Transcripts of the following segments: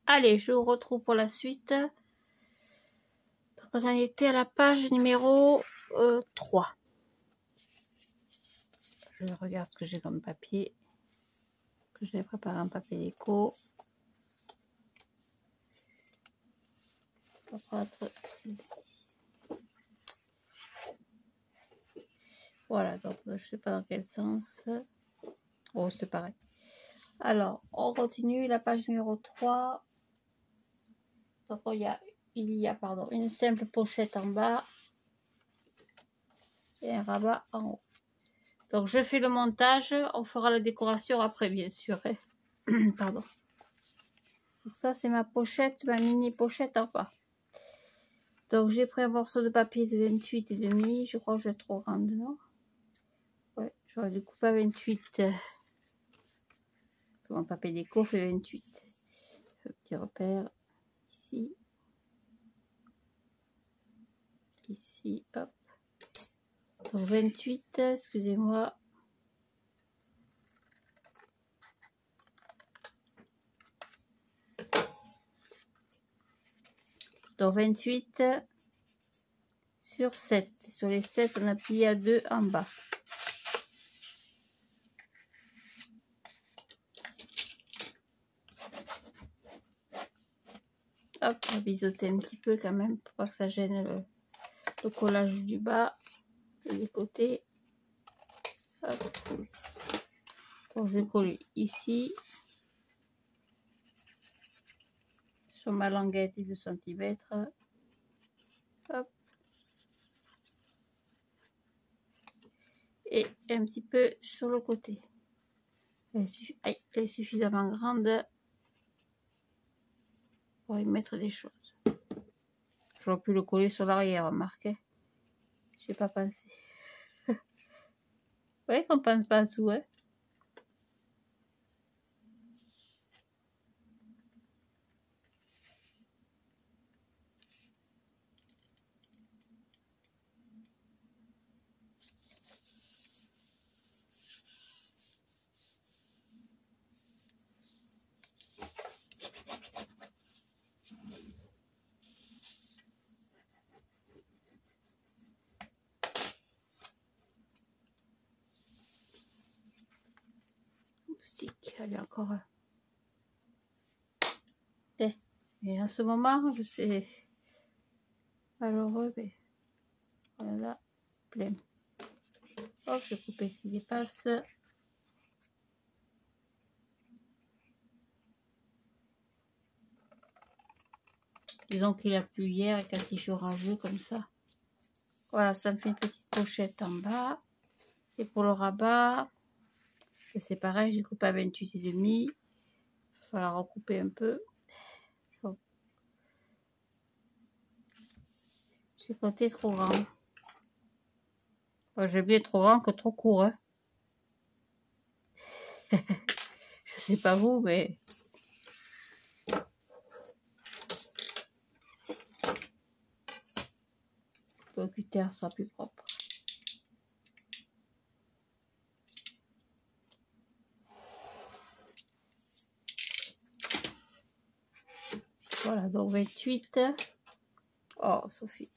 Allez, je vous retrouve pour la suite. Donc, on en était à la page numéro 3. Je regarde ce que j'ai comme papier. Que j'ai préparé un papier déco. Voilà, donc je ne sais pas dans quel sens. Oh, c'est pareil. Alors, on continue la page numéro 3. Donc, il y a une simple pochette en bas et un rabat en haut. Donc, je fais le montage. On fera la décoration après, bien sûr. Pardon. Donc, ça, c'est ma pochette, ma mini pochette en bas. Donc, j'ai pris un morceau de papier de 28,5. Je crois que je vais trop grande, non? Ouais, j'aurais dû couper à 28. Mon papier déco fait 28. Un petit repère ici. Ici, hop. Donc 28, excusez-moi. Donc 28 sur 7. Sur les 7, on a plié à 2 en bas. Hop, on va biseauter un petit peu quand même pour pas que ça gêne le collage du bas et des côtés. Hop. Donc je vais coller ici sur ma languette de 2 cm. Hop. Et un petit peu sur le côté. Elle est suffisamment grande pour y mettre des choses. J'aurais pu le coller sur l'arrière, remarquez. J'ai pas pensé. Vous voyez qu'on pense pas à tout, hein. Moustique, allez encore. Et en ce moment, je sais malheureux, mais voilà, plein. Hop, je vais couper ce qui dépasse. Disons qu'il a plu hier et quand il fait orageux comme ça. Voilà, ça me fait une petite pochette en bas. Et pour le rabat, c'est pareil, j'ai coupé à 28,5. Il va falloir recouper un peu. J'ai compté trop grand. Enfin, j'ai bien trop grand que trop court. Hein. Je sais pas vous, mais... Le cutter sera plus propre. Voilà, donc 28. Oh, Sophie.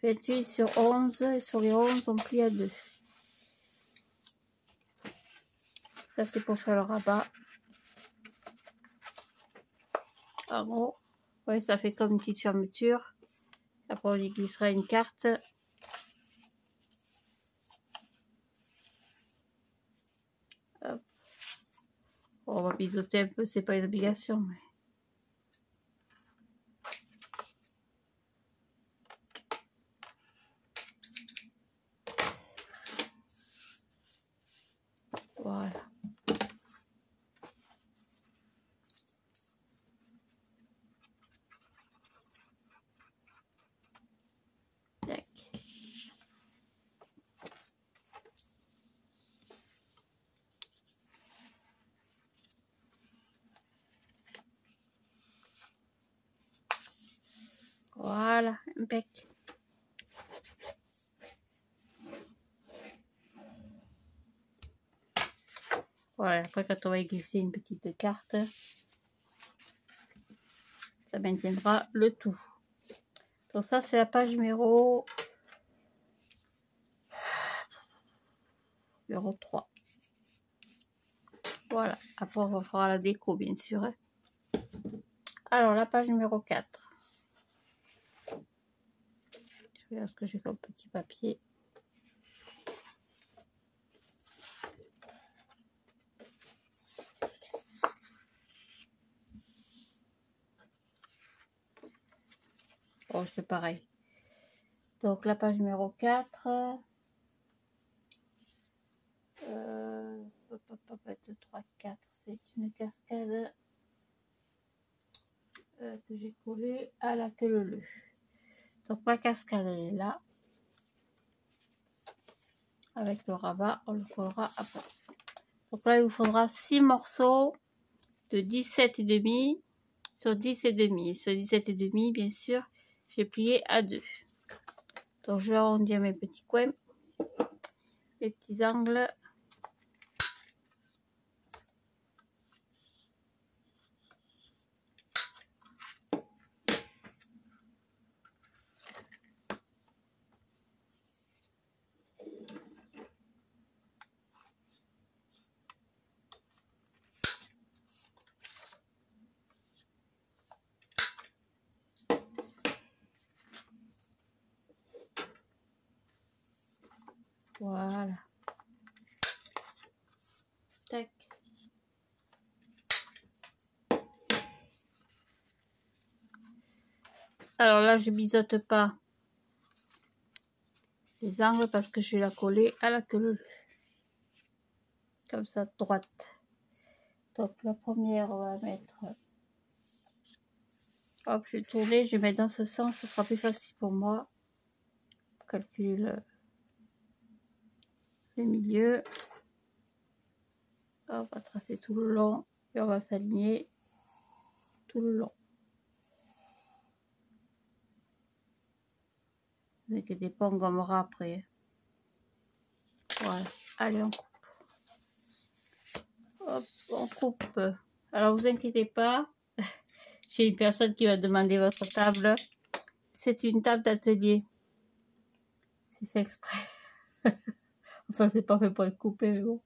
28 sur 11. Et sur les 11, on plie à 2. Ça, c'est pour faire le rabat. En gros, ouais, ça fait comme une petite fermeture. Après, on y glissera une carte. Hop. On va biseauter un peu, c'est pas une obligation. Mais... Voilà. Tac. Voilà, impec. Voilà, après quand on va y glisser une petite carte, Ça maintiendra le tout. Donc ça, c'est la page numéro 3. Voilà. Après, on fera la déco, bien sûr. Hein. Alors, la page numéro 4. Je regarde ce que j'ai comme petit papier. Oh, c'est pareil. Donc, la page numéro 4. 2, 3, 4. C'est une cascade que j'ai collée à la queue leu. Donc, ma cascade, elle est là. Avec le rabat, on le collera après. Donc là, il vous faudra 6 morceaux de 17,5 sur 10,5. Sur 17,5, bien sûr, j'ai plié à 2. Donc, je vais arrondir mes petits coins, les petits angles. Voilà. Tac. Alors là, je biseaute pas les angles parce que je vais la coller à la queue leu. Comme ça, droite. Donc la première, on va mettre... Hop, je vais tourner, je vais mettre dans ce sens, ce sera plus facile pour moi. Calculer le milieu. On va tracer tout le long et on va s'aligner tout le long. Ne vous inquiétez pas, on gommera après. Voilà, allez, on coupe. Hop, on coupe. Alors, vous inquiétez pas, j'ai une personne qui va demander votre table. C'est une table d'atelier. C'est fait exprès. Enfin, c'est pas fait pour être coupé, mais bon.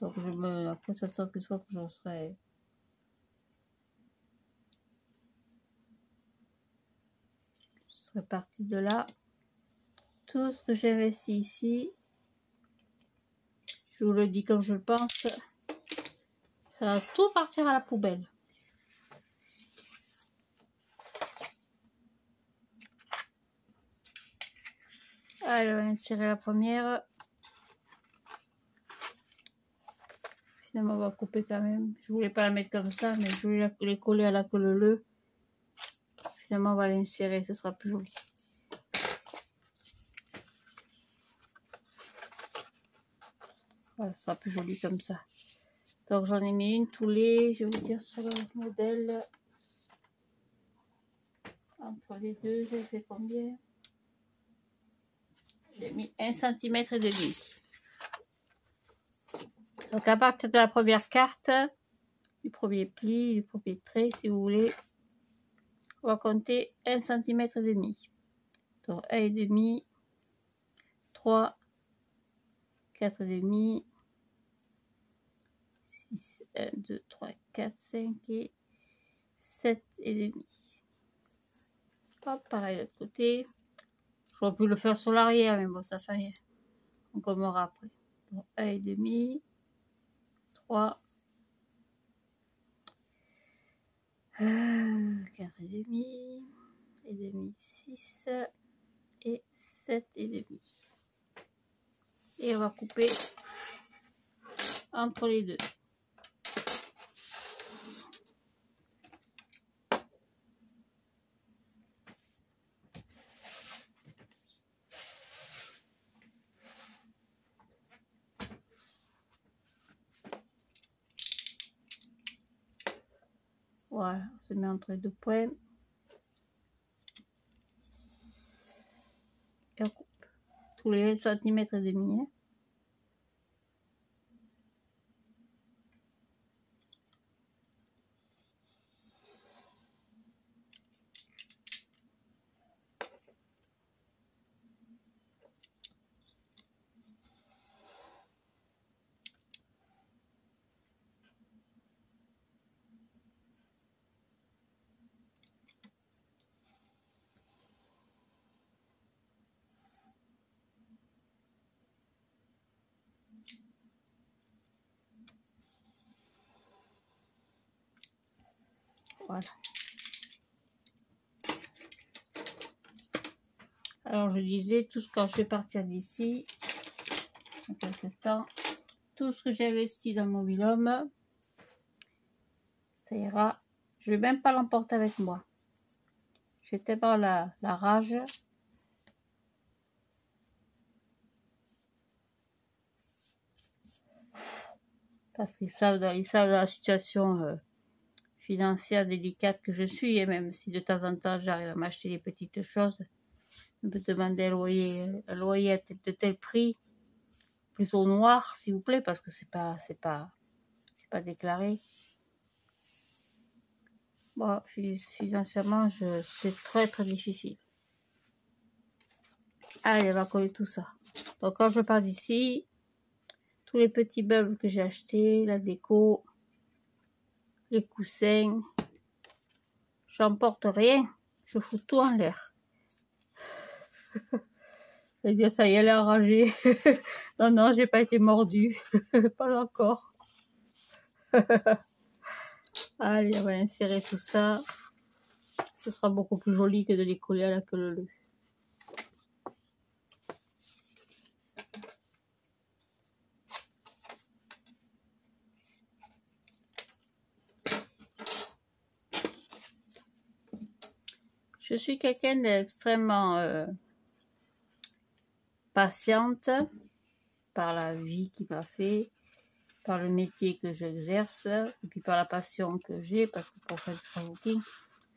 Donc, je me... Après, de toute façon, que soit que je serai... partie de là. Tout ce que j'ai investi ici, je vous le dis comme je le pense, ça va tout partir à la poubelle. Allez, on va insérer la première. Finalement, on va couper quand même. Je voulais pas la mettre comme ça, mais je voulais les coller à la queue leu. Finalement, on va l'insérer, ce sera plus joli. Voilà, ce sera plus joli comme ça. Donc, j'en ai mis une tous les, je vais vous dire sur le modèle. Entre les deux, j'ai fait combien? J'ai mis 1,5 cm. Donc, à partir de la première carte, du premier pli, du premier trait, si vous voulez, on va compter 1,5 cm. Donc, 1,5, 3, 4,5, 6, 1, 2, 3, 4, 5 et 7,5. Hop, pareil de l'autre côté. J'aurais pu le faire sur l'arrière, mais bon, ça fait rien. On gommera après. Donc, 1,5, 3, 4,5, 6 et 7,5. Et on va couper entre les deux. Voilà, on se met entre les deux points. Et on coupe tous les 1,5 cm. Hein. Voilà. Alors je disais, tout ce quand je vais partir d'ici, en quelques temps, tout ce que j'ai investi dans le mobil-home, ça ira. Je vais même pas l'emporter avec moi. J'ai tellement la rage. Parce qu'ils savent la situation financière délicate que je suis, et même si de temps en temps j'arrive à m'acheter des petites choses, on peut demander un loyer de tel prix, plutôt noir s'il vous plaît, parce que c'est pas déclaré. Bon, financièrement, c'est très très difficile. Allez, on va coller tout ça. Donc quand je pars d'ici, tous les petits meubles que j'ai achetés, la déco, les coussins, j'emporte rien, je fous tout en l'air. Eh bien, ça y est, elle est enragée. Non, non, j'ai pas été mordue. Pas encore. Allez, on va insérer tout ça. Ce sera beaucoup plus joli que de les coller à la queue leu. Je suis quelqu'un d'extrêmement patiente par la vie qui m'a fait, par le métier que j'exerce, et puis par la passion que j'ai, parce que pour faire du scrapbooking,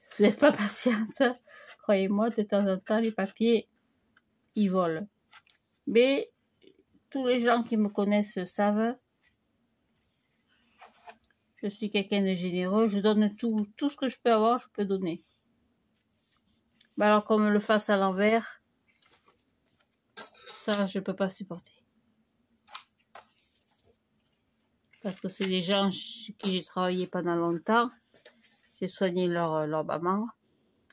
si vous n'êtes pas patiente, croyez-moi, de temps en temps, les papiers, ils volent. Mais tous les gens qui me connaissent le savent, je suis quelqu'un de généreux, je donne tout ce que je peux avoir, je peux donner. Mais alors qu'on me le fasse à l'envers, ça, je ne peux pas supporter. Parce que c'est des gens chez qui j'ai travaillé pendant longtemps. J'ai soigné leur maman.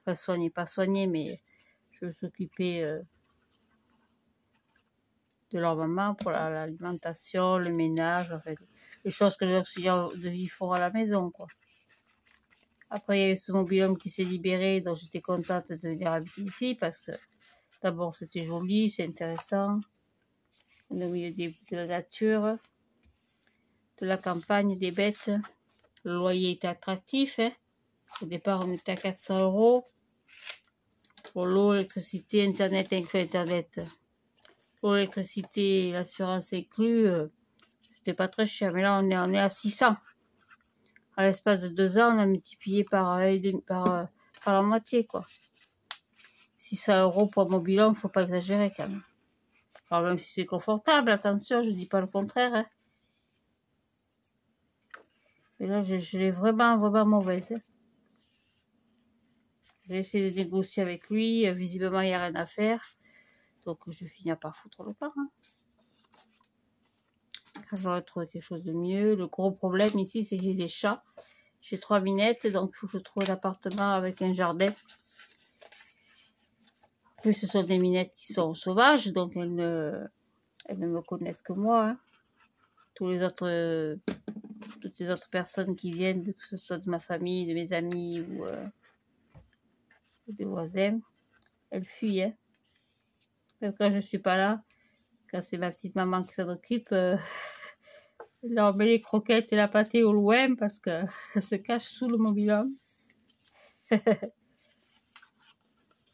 Enfin, soigné, pas soigné, mais je me suis occupée de leur maman pour l'alimentation, le ménage, en fait, les choses que les auxiliaires de vie font à la maison, quoi. Après, il y a eu ce mobil-home qui s'est libéré, donc j'étais contente de venir habiter ici parce que d'abord c'était joli, c'est intéressant. On est au milieu de la nature, de la campagne, des bêtes. Le loyer était attractif, hein. Au départ, on était à 400 € pour l'eau, l'électricité, Internet, L'eau, l'électricité, l'assurance inclus, c'était pas très cher. Mais là, on est à 600. À l'espace de 2 ans, on a multiplié par la moitié, quoi. 600 € pour un mobil-home, faut pas exagérer quand même. Alors même si c'est confortable, attention, je dis pas le contraire, hein. Mais là, je l'ai vraiment mauvaise, hein. J'ai essayé de négocier avec lui, visiblement il n'y a rien à faire. Donc je finis par foutre le camp, hein. Quand j'aurais trouvé quelque chose de mieux. Le gros problème ici, c'est que j'ai des chats. J'ai 3 minettes, donc il faut que je trouve un appartement avec un jardin. En plus, ce sont des minettes qui sont sauvages, donc elles ne me connaissent que moi, hein. Toutes les autres personnes qui viennent, que ce soit de ma famille, de mes amis ou des voisins, elles fuient, hein. Même quand je suis pas là, quand c'est ma petite maman qui s'en occupe, je leur mets les croquettes et la pâtée au loin parce qu'elle se cache sous le mobil-home.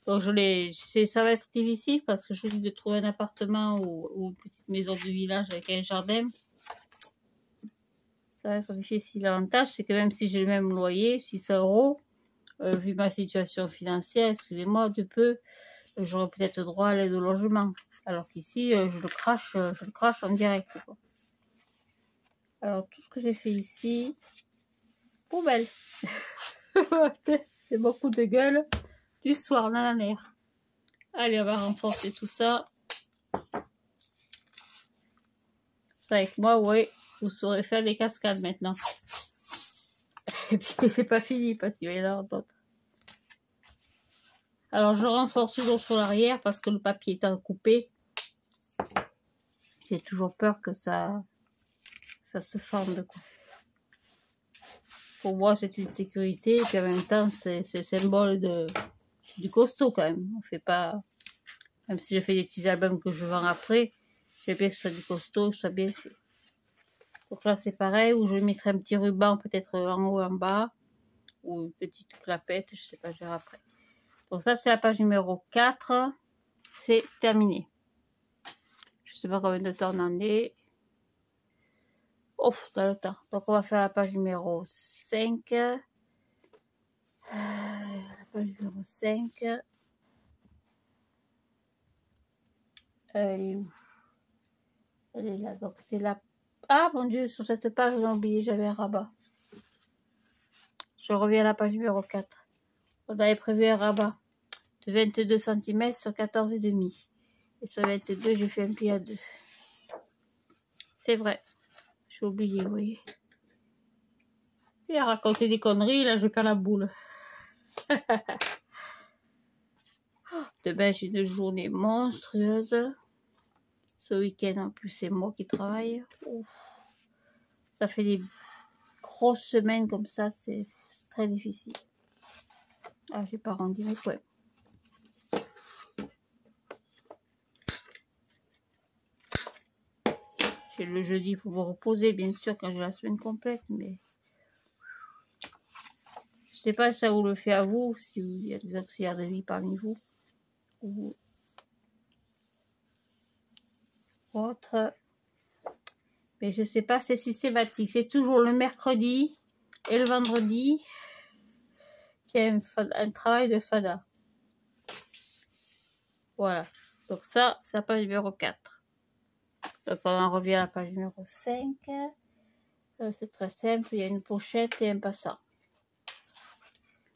Donc ça va être difficile parce que je dis de trouver un appartement ou une petite maison de village avec un jardin. Ça va être difficile. L'avantage, c'est que même si j'ai le même loyer, 600 €, vu ma situation financière, excusez-moi, de peu, j'aurais peut-être droit à l'aide au logement. Alors qu'ici, je le crache en direct, quoi. Alors, tout ce que j'ai fait ici, poubelle. C'est beaucoup de gueule du soir, dans la mer. Allez, on va renforcer tout ça. Ça avec moi, oui, vous saurez faire des cascades maintenant. Et puis c'est pas fini parce qu'il va y en avoir d'autres. Alors, je renforce toujours sur l'arrière parce que le papier étant coupé, j'ai toujours peur que ça se fende, quoi. Pour moi, c'est une sécurité. Et puis en même temps, c'est symbole du costaud quand même. On fait pas... Même si je fais des petits albums que je vends après, j'aime bien que ce soit du costaud, que ce soit bien fait. Donc là, c'est pareil, où je mettrai un petit ruban, peut-être en haut, en bas, ou une petite clapette, je sais pas, je verrai après. Donc ça, c'est la page numéro 4. C'est terminé. Je sais pas combien de temps on en est. Oh, dans le temps. Donc on va faire la page numéro 5. La page numéro 5. Elle est où? Elle est là. Donc c'est la... Ah mon Dieu, sur cette page, j'ai oublié, j'avais un rabat. Je reviens à la page numéro 4. On avait prévu un rabat de 22 cm sur 14,5. Et sur 22, j'ai fait un pli à 2. C'est vrai. J'ai oublié, vous voyez. Et à raconter des conneries, là, je perds la boule. Demain, j'ai une journée monstrueuse. Ce week-end, en plus, c'est moi qui travaille. Ouf. Ça fait des grosses semaines comme ça, c'est très difficile. Ah, j'ai pas rendu mes points. J'ai le jeudi pour me reposer, bien sûr, quand j'ai la semaine complète, mais je sais pas si ça vous le fait à vous, si il y a des auxiliaires de vie parmi vous ou autre. Mais je sais pas, c'est systématique. C'est toujours le mercredi et le vendredi qu'il y a un travail de fada. Voilà. Donc ça, c'est la page numéro 4. Donc on en revient à la page numéro 5. C'est très simple, il y a une pochette et un passant.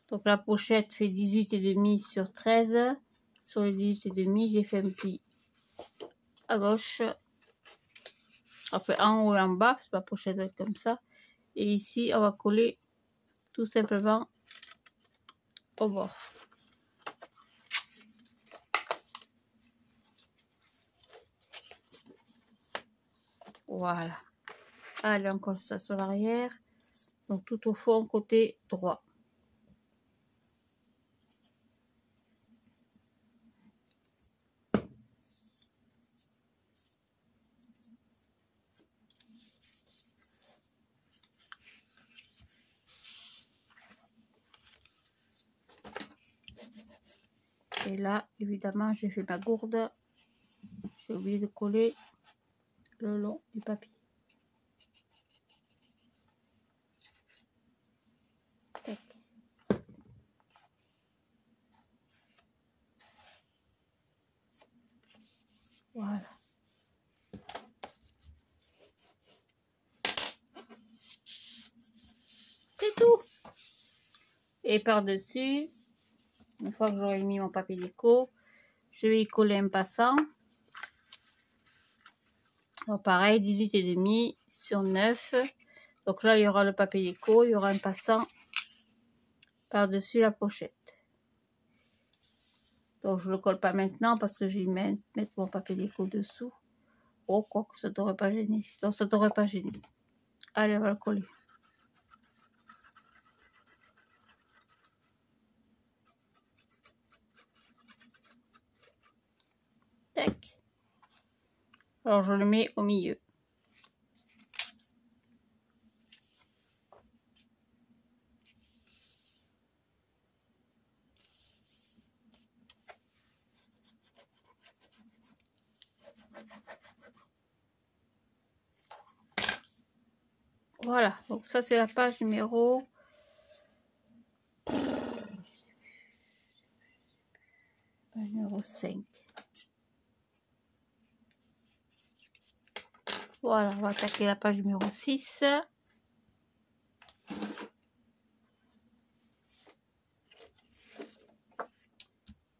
Donc la pochette fait 18,5 sur 13. Sur les 18,5, j'ai fait un pli à gauche. Enfin, en haut et en bas, parce que la pochette va être comme ça. Et ici, on va coller tout simplement au bord. Voilà. Allez, on colle ça sur l'arrière. Donc tout au fond, côté droit. Et là, évidemment, j'ai fait ma gourde. J'ai oublié de coller le long du papier. Tac. Voilà. C'est tout. Et par-dessus, une fois que j'aurai mis mon papier déco, je vais y coller un passant. Donc pareil, 18,5 sur 9. Donc là, il y aura le papier déco, il y aura un passant par-dessus la pochette. Donc je ne le colle pas maintenant parce que je vais mettre mon papier déco dessous. Oh, quoi que ça ne devrait pas gêner. Donc ça ne devrait pas gêner. Allez, on va le coller. Tac. Alors je le mets au milieu. Voilà, donc ça c'est la page numéro... page numéro 5. Voilà, on va attaquer la page numéro 6.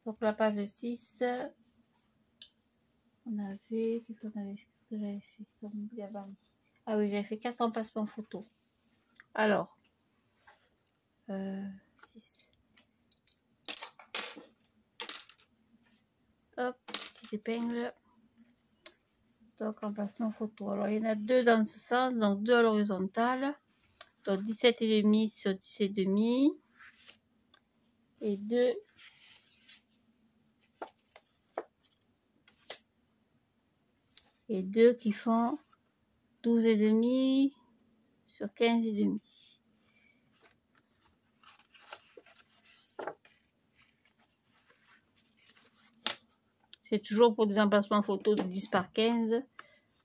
Donc la page 6, on avait... Qu'est-ce qu'on avait fait? Qu'est-ce que j'avais fait comme gabarit? Ah oui, j'avais fait 4 emplacements photo. Alors, 6. Hop, petites épingles. Donc, emplacement photo. Alors, il y en a 2 dans ce sens, donc 2 à l'horizontale. Donc 17,5 sur 10,5 et 2 et 2 qui font 12,5 sur 15,5. C'est toujours pour des emplacements photos de 10 par 15.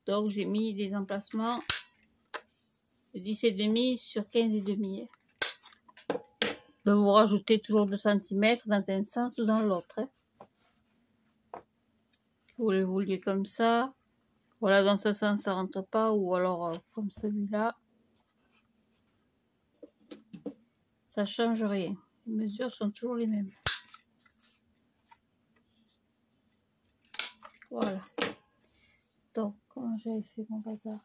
Donc j'ai mis des emplacements de 10,5 sur 15,5. Donc vous rajoutez toujours 2 cm dans un sens ou dans l'autre. Vous le vouliez comme ça. Voilà, dans ce sens ça rentre pas, ou alors comme celui-là. Ça change rien. Les mesures sont toujours les mêmes. Voilà. Donc, comment j'avais fait mon bazar?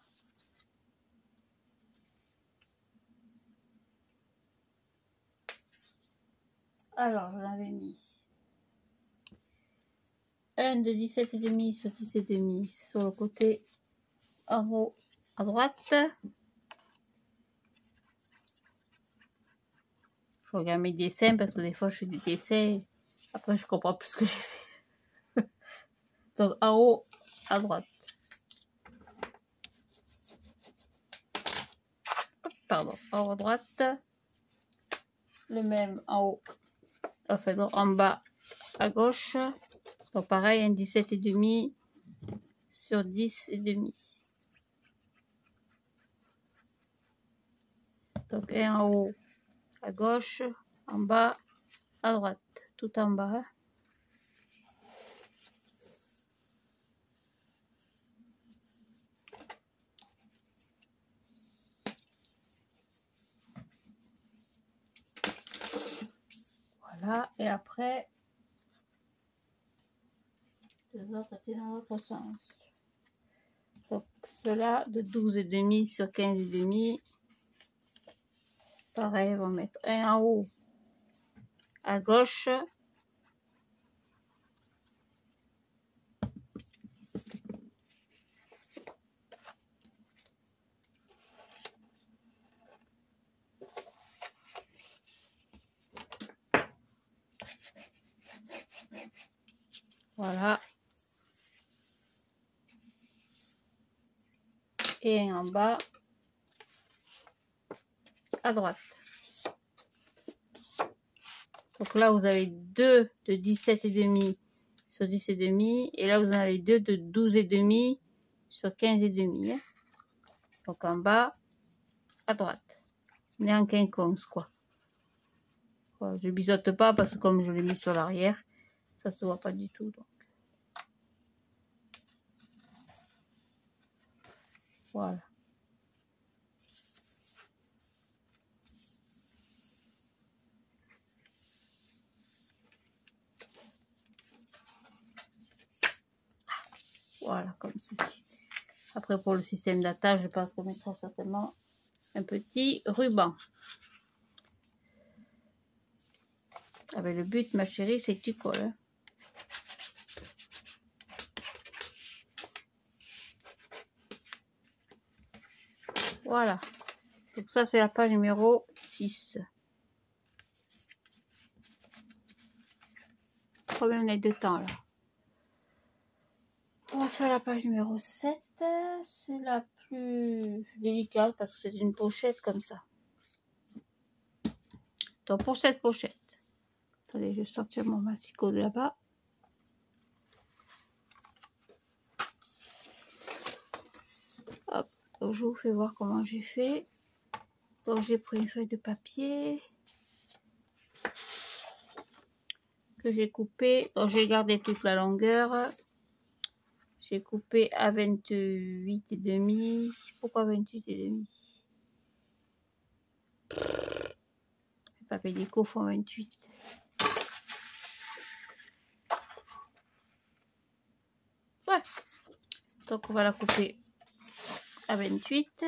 Alors, j'en avais mis un de 17,5 sur 10,5 sur le côté en haut à droite. Je regarde mes dessins parce que des fois je fais des dessins. Après, je comprends plus ce que j'ai fait. Donc, en haut à droite. Pardon, en haut à droite. Le même en haut. Enfin, donc, en bas à gauche. Donc, pareil, un 17,5 sur 10,5. Donc, un en haut à gauche, en bas à droite, tout en bas. Voilà, et après, deux autres étaient dans l'autre sens. Donc, cela de 12,5 sur 15,5. Pareil, on va mettre un en haut à gauche. Voilà. Et un en bas à droite. Donc là, vous avez 2 de 17,5 sur 10,5. Et là, vous en avez 2 de 12,5 sur 15,5. Donc en bas à droite. On est en quinconce, quoi. Voilà, je biseaute pas parce que comme je l'ai mis sur l'arrière, ça se voit pas du tout. Donc. Voilà. Voilà, comme ceci. Après, pour le système d'attache, je pense qu'on mettra certainement un petit ruban. Ah ben, le but, ma chérie, c'est que tu colles. Hein. Voilà. Donc ça, c'est la page numéro 6. Combien on a de temps, là? On va faire la page numéro 7. C'est la plus délicate parce que c'est une pochette comme ça. Donc, pour cette pochette, attendez, je vais sortir mon massicot de là-bas. Hop, donc je vous fais voir comment j'ai fait. Donc, j'ai pris une feuille de papier que j'ai coupée. Donc, j'ai gardé toute la longueur. J'ai coupé à 28,5. Pourquoi 28,5? Les papiers déco font 28. Ouais. Donc on va la couper à 28.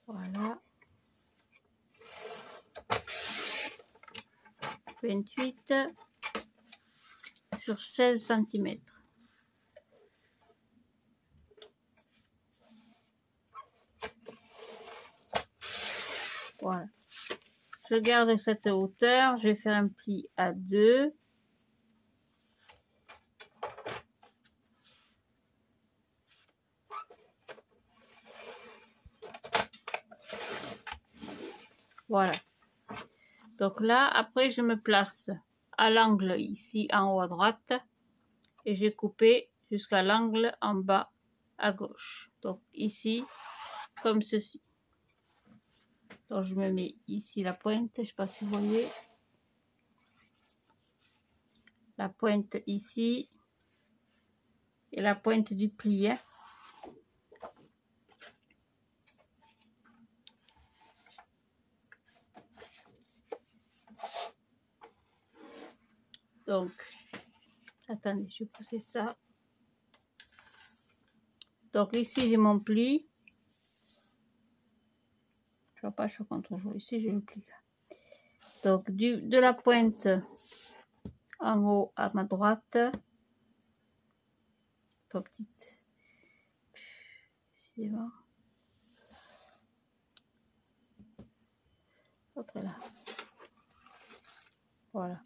Voilà. 28 sur 16 cm. Voilà. Je garde cette hauteur. Je vais faire un pli à 2. Voilà. Donc là, après, je me place à l'angle ici en haut à droite. Et j'ai coupé jusqu'à l'angle en bas à gauche. Donc ici, comme ceci. Donc je me mets ici la pointe. Je ne sais pas si vous voyez. La pointe ici. Et la pointe du pli. Hein. Donc, attendez, je vais pousser ça. Donc ici, j'ai mon pli. Je vois pas, je suis contre toujours. Ici, j'ai le pli. Là. Donc, de la pointe en haut à ma droite. Trop petite. C'est bon. L'autre est là. Voilà.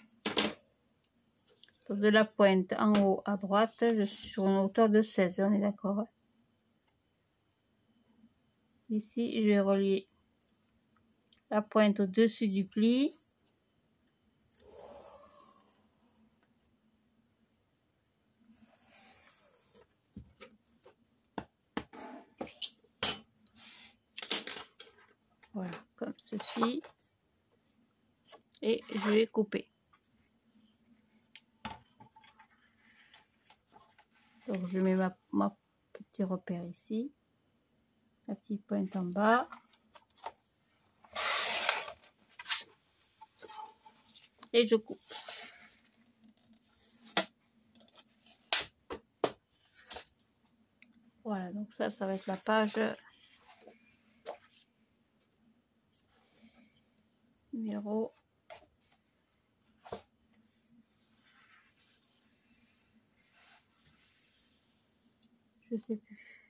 Donc de la pointe en haut à droite, je suis sur une hauteur de 16, on est d'accord. Ici, je vais relier la pointe au-dessus du pli. Voilà, comme ceci. Et je vais couper. Donc je mets ma petit repère ici. La petite pointe en bas. Et je coupe. Voilà, donc ça va être la page numéro je sais plus.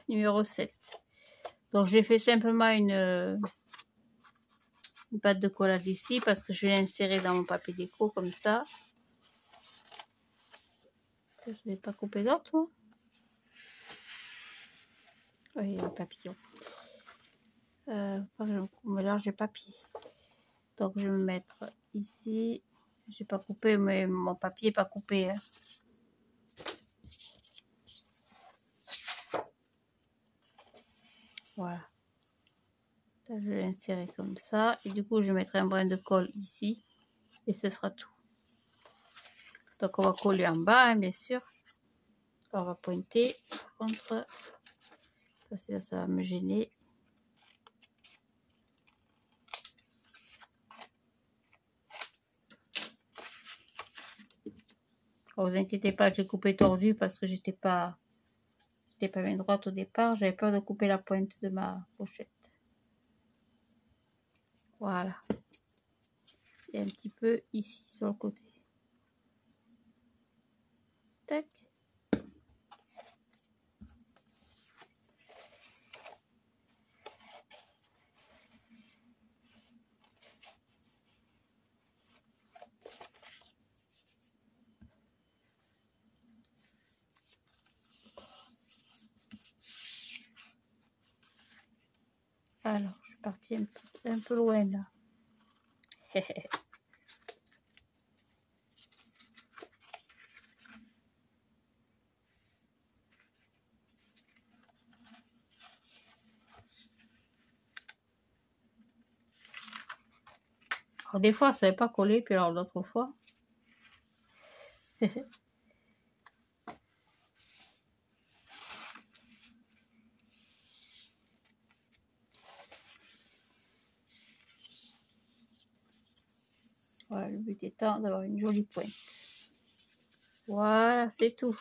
Numéro 7. Donc j'ai fait simplement une pâte de collage ici parce que je vais l'insérer dans mon papier déco comme ça. Je ne l'ai pas coupé d'autre. Hein. Oui, le papillon. Pas que je mélange les papiers. Donc je vais me mettre ici. J'ai pas coupé, mais mon papier n'est pas coupé. Hein. Voilà. Je vais l'insérer comme ça. Et du coup, je mettrai un brin de colle ici. Et ce sera tout. Donc on va coller en bas, hein, bien sûr. On va pointer. Par contre, parce que là, ça va me gêner. Alors, vous inquiétez pas, j'ai coupé tordu parce que j'étais pas bien droite au départ. J'avais peur de couper la pointe de ma pochette. Voilà. Et un petit peu ici sur le côté. Tac. Alors, je suis partie un peu loin là. Alors, des fois, ça n'avait pas collé, puis alors l'autre fois. Voilà, le but étant d'avoir une jolie pointe. Voilà, c'est tout.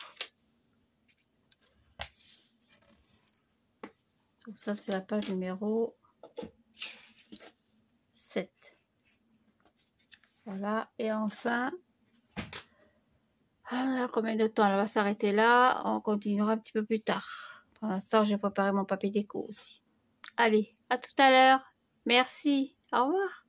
Donc ça, c'est la page numéro 7. Voilà, et enfin, combien de temps elle va s'arrêter là? On continuera un petit peu plus tard. Pour l'instant, j'ai préparé mon papier déco aussi. Allez, à tout à l'heure. Merci. Au revoir.